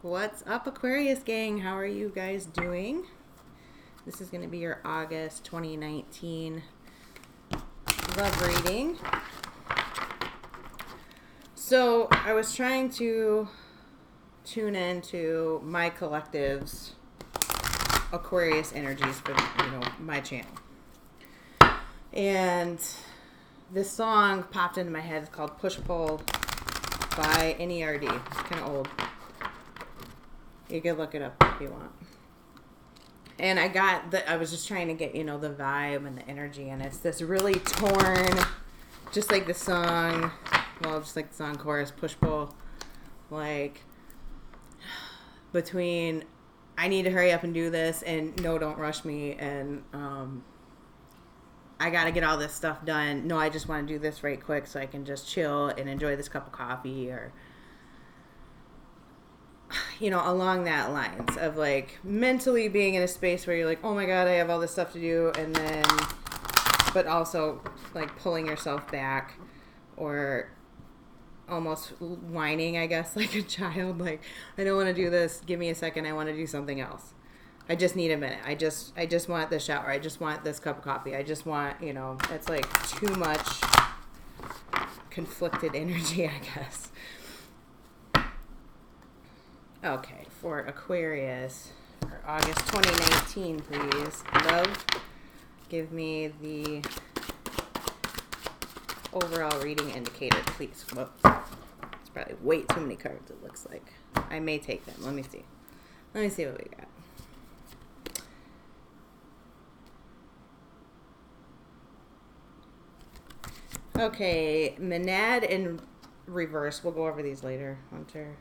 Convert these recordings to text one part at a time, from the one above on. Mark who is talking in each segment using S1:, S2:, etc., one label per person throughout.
S1: What's up, Aquarius gang? How are you guys doing? This is going to be your August 2019 love reading. So I was trying to tune into my collective's Aquarius energies for my channel. And this song popped into my head. It's called Push Pull by NERD. It's kind of old. You can look it up if you want. And I was just trying to get, the vibe and the energy. And it's this really torn, just like the song, just like the song chorus, push pull, like between I need to hurry up and do this and no, don't rush me. And I got to get all this stuff done. No, I just want to do this right quick so I can just chill and enjoy this cup of coffee, or along that lines of like mentally being in a space where you're like, oh my God, I have all this stuff to do. And then, but also like pulling yourself back or almost whining, I guess, like a child. Like, I don't want to do this. Give me a second. I want to do something else. I just need a minute. I just want the shower. I just want this cup of coffee. I just want, it's like too much conflicted energy, I guess. Okay, for Aquarius, for August 2019, please. Love, give me the overall reading indicator, please. Whoops. It's probably way too many cards, it looks like. I may take them. Let me see. Let me see what we got. Okay, Monad in reverse. We'll go over these later. Hunter.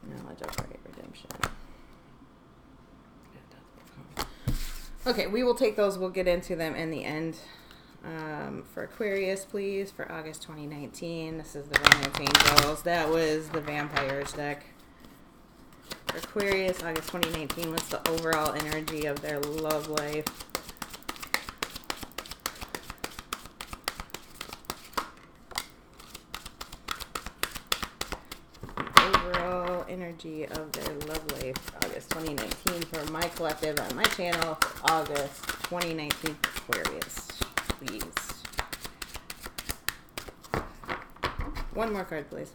S1: Knowledge, upright, redemption. Okay, we will take those. We'll get into them in the end. For Aquarius, please, for August 2019. This is the Romance Angels. That was the Vampires deck. For Aquarius, August 2019. What's the overall energy of their love life? Energy of their love life, August 2019, for my collective on my channel for August 2019 Aquarius, please. One more card, please.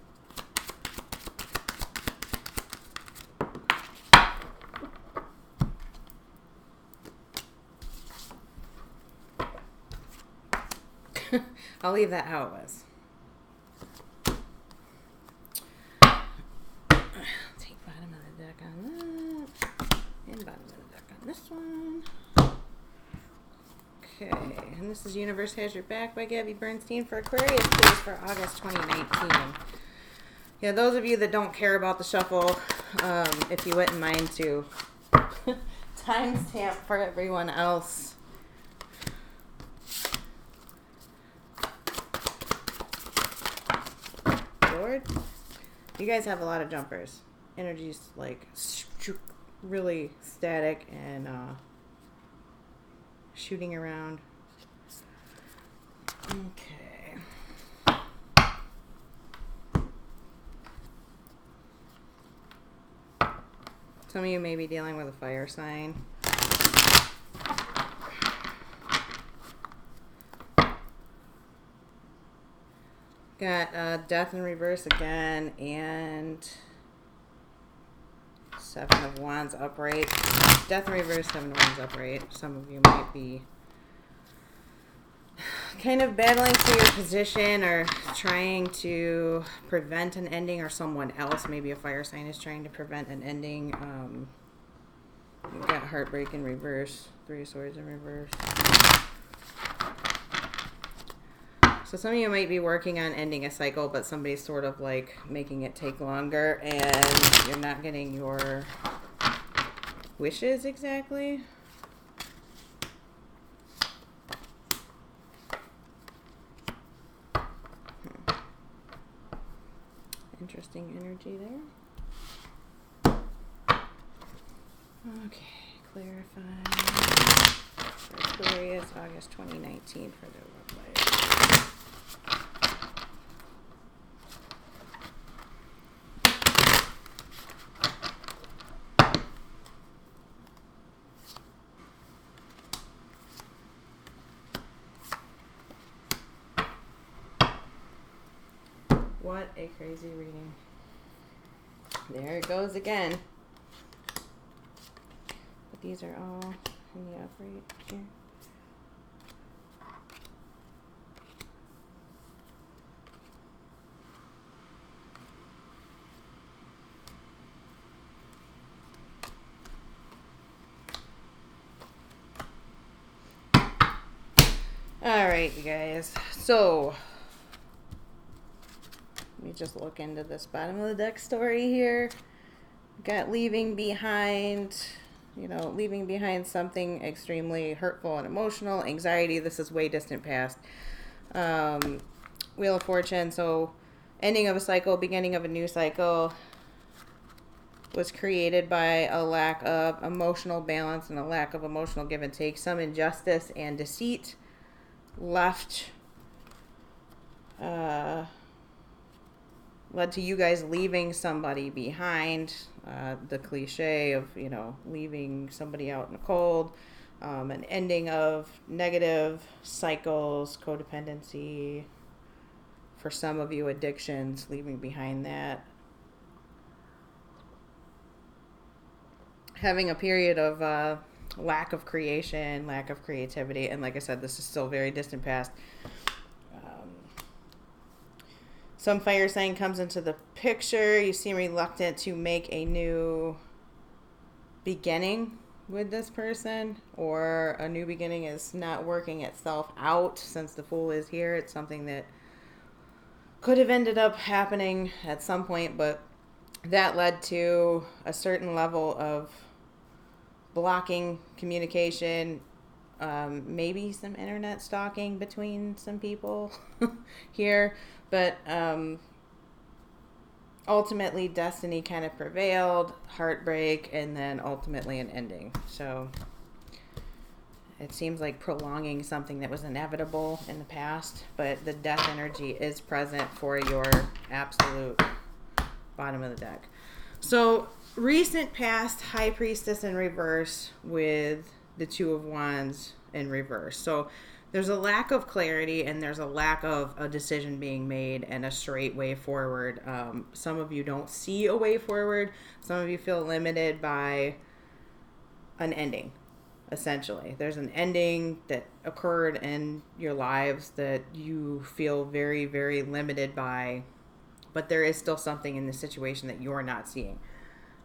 S1: I'll leave that how it was. This one. Okay, and this is Universe Has Your Back by Gabby Bernstein for Aquarius, please, for August 2019. Yeah, those of you that don't care about the shuffle, if you wouldn't mind to timestamp for everyone else. Lord, you guys have a lot of jumpers. Energy's like really static and shooting around. Okay. Some of you may be dealing with a fire sign. Got Death in reverse again, and Seven of Wands upright. Death in reverse, Seven of Wands upright. Some of you might be kind of battling for your position or trying to prevent an ending, or someone else, maybe a fire sign, is trying to prevent an ending. You've got Heartbreak in reverse, Three of Swords in reverse. So some of you might be working on ending a cycle, but somebody's sort of like making it take longer, and you're not getting your wishes exactly. Interesting energy there. Okay, clarify. Aquarius, August 2019 for their love life. What a crazy reading. There it goes again. But these are all in the upright here. Alright, you guys. So, let me just look into this bottom of the deck story here. Got leaving behind, leaving behind something extremely hurtful and emotional. Anxiety, this is way distant past. Wheel of Fortune, so ending of a cycle, beginning of a new cycle was created by a lack of emotional balance and a lack of emotional give and take. Some injustice and deceit led to you guys leaving somebody behind. The cliche of, leaving somebody out in the cold. An ending of negative cycles, codependency. For some of you, addictions, leaving behind that. Having a period of lack of creation, lack of creativity. And like I said, this is still very distant past. Some fire sign comes into the picture. You seem reluctant to make a new beginning with this person, or a new beginning is not working itself out since the Fool is here. It's something that could have ended up happening at some point, but that led to a certain level of blocking communication, maybe some internet stalking between some people here. But ultimately, destiny kind of prevailed, heartbreak, and then ultimately an ending. So it seems like prolonging something that was inevitable in the past, but the death energy is present for your absolute bottom of the deck. So recent past, High Priestess in reverse with the Two of Wands in reverse. So there's a lack of clarity and there's a lack of a decision being made and a straight way forward. Some of you don't see a way forward. Some of you feel limited by an ending, essentially. There's an ending that occurred in your lives that you feel very, very limited by, but there is still something in the situation that you're not seeing.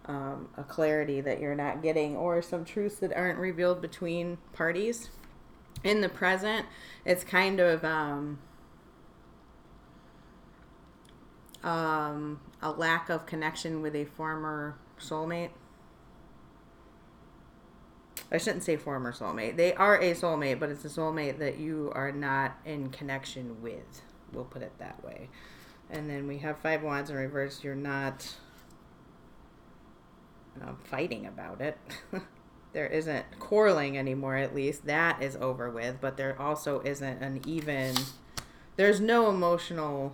S1: A clarity that you're not getting, or some truths that aren't revealed between parties. In the present, it's kind of a lack of connection with a former soulmate. I shouldn't say former soulmate. They are a soulmate, but it's a soulmate that you are not in connection with. We'll put it that way. And then we have Five Wands in reverse. You're not fighting about it. There isn't quarreling anymore, at least. That is over with. But there also isn't an even... There's no emotional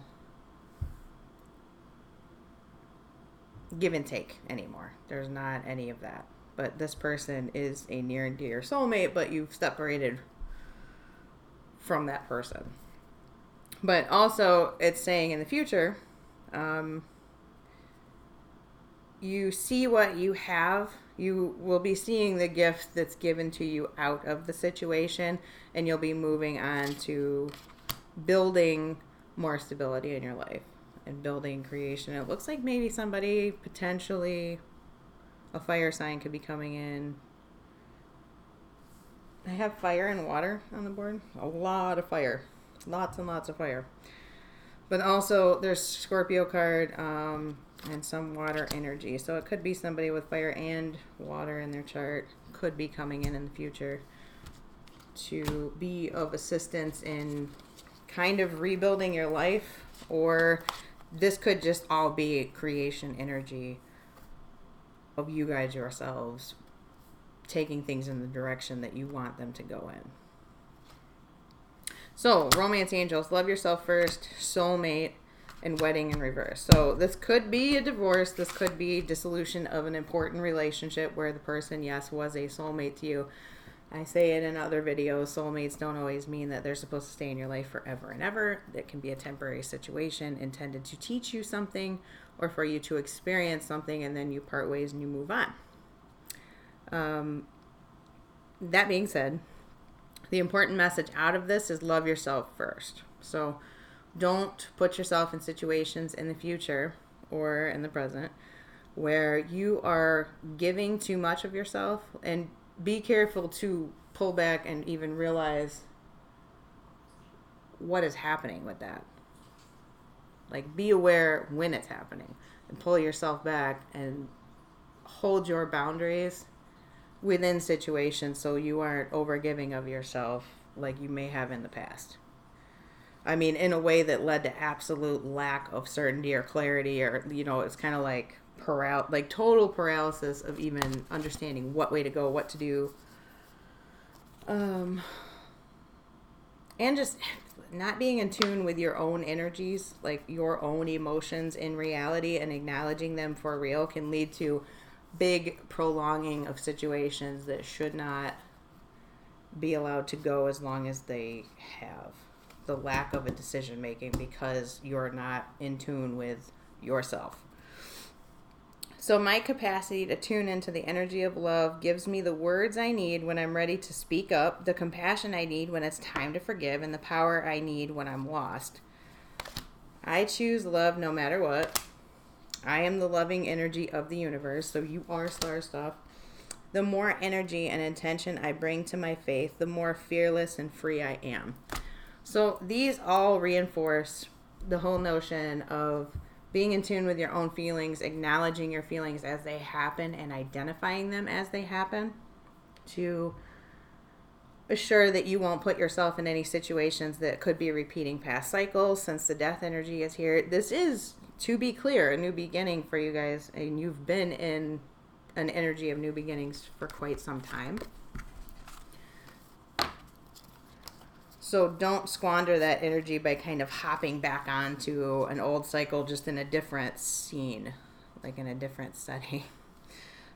S1: give and take anymore. There's not any of that. But this person is a near and dear soulmate, but you've separated from that person. But also, it's saying in the future, you see what you have. You will be seeing the gift that's given to you out of the situation, and you'll be moving on to building more stability in your life and building creation. It looks like maybe somebody, potentially a fire sign, could be coming in. I have fire and water on the board. A lot of fire. Lots and lots of fire. But also there's Scorpio card, and some water energy. So it could be somebody with fire and water in their chart could be coming in the future to be of assistance in kind of rebuilding your life, or this could just all be creation energy of you guys yourselves taking things in the direction that you want them to go in. So, romance angels, love yourself first, soulmate, and wedding in reverse. So this could be a divorce. This could be dissolution of an important relationship where the person, yes, was a soulmate to you. I say it in other videos, soulmates don't always mean that they're supposed to stay in your life forever and ever. It can be a temporary situation intended to teach you something or for you to experience something, and then you part ways and you move on. That being said, the important message out of this is love yourself first. So don't put yourself in situations in the future or in the present where you are giving too much of yourself, and be careful to pull back and even realize what is happening with that. Like, be aware when it's happening and pull yourself back and hold your boundaries within situations so you aren't overgiving of yourself like you may have in the past. I mean, in a way that led to absolute lack of certainty or clarity, or, you know, it's kind of like total paralysis of even understanding what way to go, what to do. And just not being in tune with your own energies, like your own emotions in reality, and acknowledging them for real can lead to big prolonging of situations that should not be allowed to go as long as they have. The lack of a decision making because you're not in tune with yourself. So my capacity to tune into the energy of love gives me the words I need when I'm ready to speak up, the compassion I need when it's time to forgive, and the power I need when I'm lost. I choose love no matter what. I am the loving energy of the universe, so you are star stuff. The more energy and intention I bring to my faith, the more fearless and free I am. So these all reinforce the whole notion of being in tune with your own feelings, acknowledging your feelings as they happen and identifying them as they happen to assure that you won't put yourself in any situations that could be repeating past cycles, since the death energy is here. This is, to be clear, a new beginning for you guys, and you've been in an energy of new beginnings for quite some time. So don't squander that energy by kind of hopping back onto an old cycle just in a different scene, like in a different setting.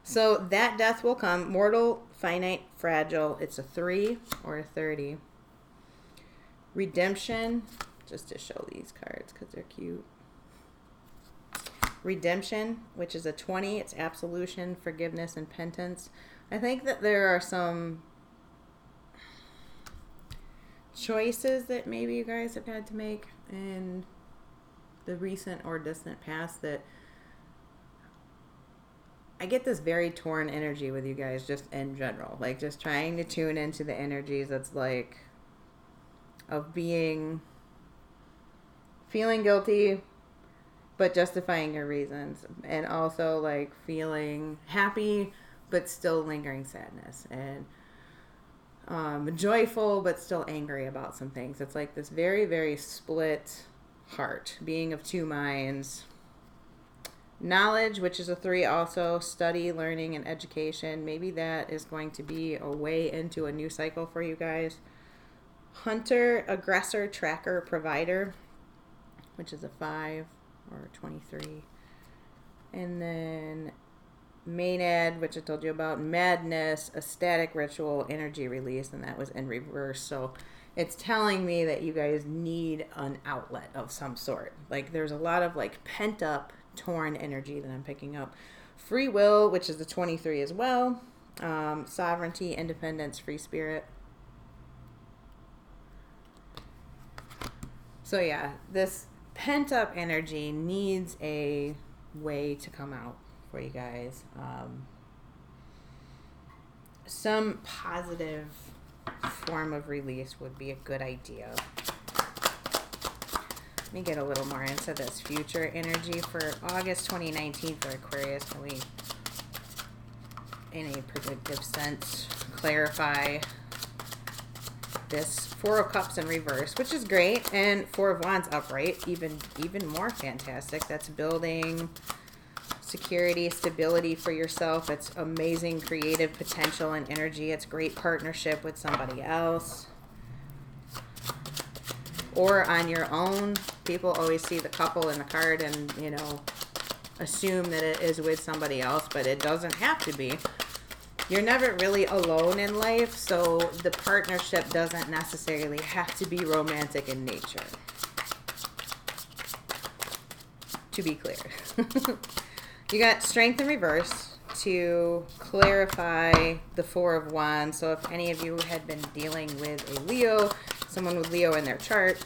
S1: So that death will come. Mortal, finite, fragile. It's a 3 or a 30. Redemption, just to show these cards because they're cute. Redemption, which is a 20. It's absolution, forgiveness, and penance. I think that there are some choices that maybe you guys have had to make in the recent or distant past that I get this very torn energy with you guys just in general, like just trying to tune into the energies that's like of feeling guilty but justifying your reasons, and also like feeling happy but still lingering sadness, and joyful but still angry about some things. It's like this very, very split heart, being of two minds. Knowledge, which is a 3 also, study, learning, and education. Maybe that is going to be a way into a new cycle for you guys. Hunter, aggressor, tracker, provider, which is a 5 or 23. And then Maenad, which I told you about, madness, ecstatic ritual, energy release, and that was in reverse. So it's telling me that you guys need an outlet of some sort. Like there's a lot of like pent up, torn energy that I'm picking up. Free will, which is the 23 as well. Sovereignty, independence, free spirit. So yeah, this pent up energy needs a way to come out for you guys. Some positive form of release would be a good idea. Let me get a little more into this future energy for August 2019 for Aquarius. Can we, in a predictive sense, clarify this 4 of Cups in reverse, which is great, and 4 of Wands upright, even more fantastic. That's building security, stability for yourself. It's amazing creative potential and energy. It's great partnership with somebody else or on your own. People always see the couple in the card and, you know, assume that it is with somebody else, but it doesn't have to be. you're never really alone in life, so the partnership doesn't necessarily have to be romantic in nature. To be clear. You got Strength in reverse to clarify the Four of Wands. So if any of you had been dealing with a Leo, someone with Leo in their chart,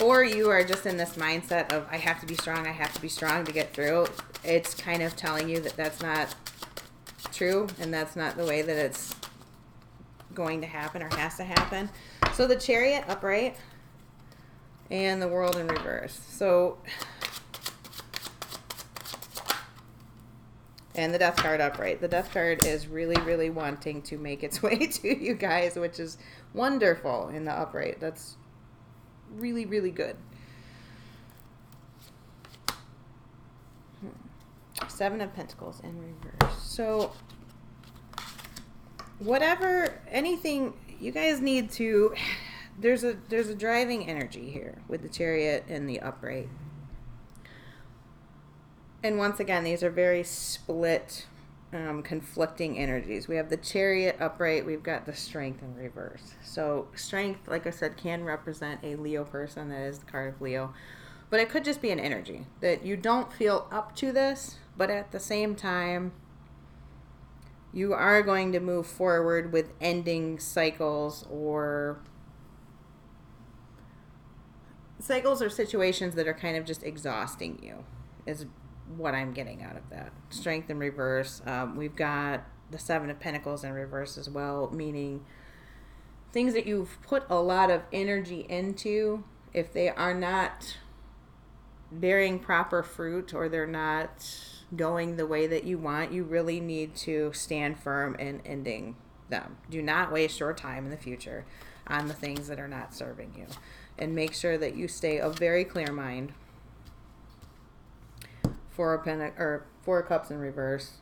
S1: or you are just in this mindset of I have to be strong to get through, it's kind of telling you that that's not true, and that's not the way that it's going to happen or has to happen. So the Chariot upright and the World in reverse. So, and the Death card upright. The Death card is really, really wanting to make its way to you guys, which is wonderful in the upright. That's really, really good. Seven of Pentacles in reverse. So anything you guys need to, there's a driving energy here with the Chariot and the upright. And once again, these are very split, conflicting energies. We have the Chariot upright, we've got the Strength in reverse. So Strength, like I said, can represent a Leo person. That is the card of Leo. But it could just be an energy that you don't feel up to this, but at the same time, you are going to move forward with ending cycles or situations that are kind of just exhausting you, is what I'm getting out of that. Strength in reverse. We've got the Seven of Pentacles in reverse as well, meaning things that you've put a lot of energy into, if they are not bearing proper fruit or they're not going the way that you want, you really need to stand firm in ending them. Do not waste your time in the future on the things that are not serving you, and make sure that you stay of very clear mind. Four of Cups in reverse.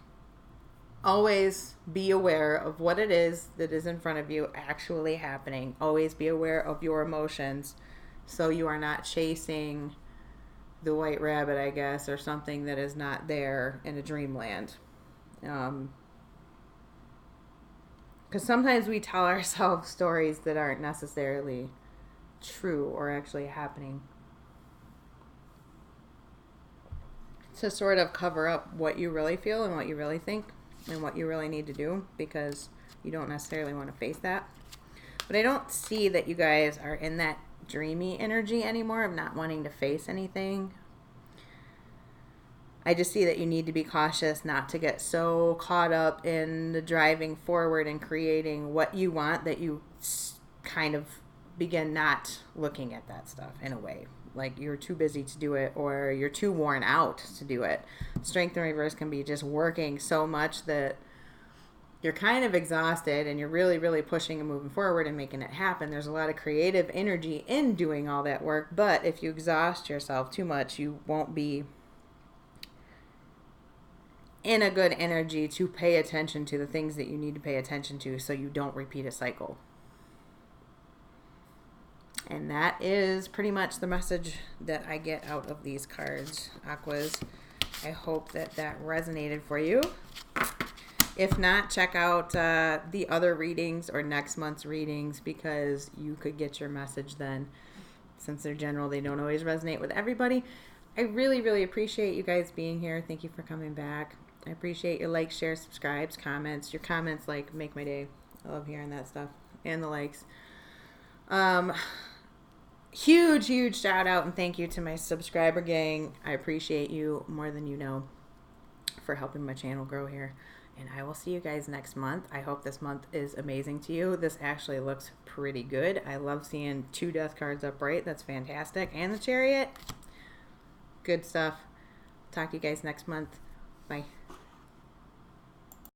S1: Always be aware of what it is that is in front of you actually happening. Always be aware of your emotions, so you are not chasing the white rabbit, I guess, or something that is not there in a dreamland. Because sometimes we tell ourselves stories that aren't necessarily true or actually happening, to sort of cover up what you really feel and what you really think and what you really need to do, because you don't necessarily want to face that. But I don't see that you guys are in that dreamy energy anymore of not wanting to face anything. I just see that you need to be cautious not to get so caught up in the driving forward and creating what you want that you kind of begin not looking at that stuff in a way. Like you're too busy to do it, or you're too worn out to do it. Strength in reverse can be just working so much that you're kind of exhausted and you're really, really pushing and moving forward and making it happen. There's a lot of creative energy in doing all that work, but if you exhaust yourself too much, you won't be in a good energy to pay attention to the things that you need to pay attention to, so you don't repeat a cycle. And that is pretty much the message that I get out of these cards, Aquas. I hope that resonated for you. If not, check out the other readings or next month's readings, because you could get your message then. Since they're general, they don't always resonate with everybody. I really, really appreciate you guys being here. Thank you for coming back. I appreciate your likes, shares, subscribes, comments. Your comments make my day. I love hearing that stuff. And the likes. Huge shout out and thank you to my subscriber gang. I appreciate you more than you know for helping my channel grow here. And I will see you guys next month. I hope this month is amazing to you. This actually looks pretty good. I love seeing 2 death cards upright. That's fantastic. And the Chariot. Good stuff. Talk to you guys next month. Bye.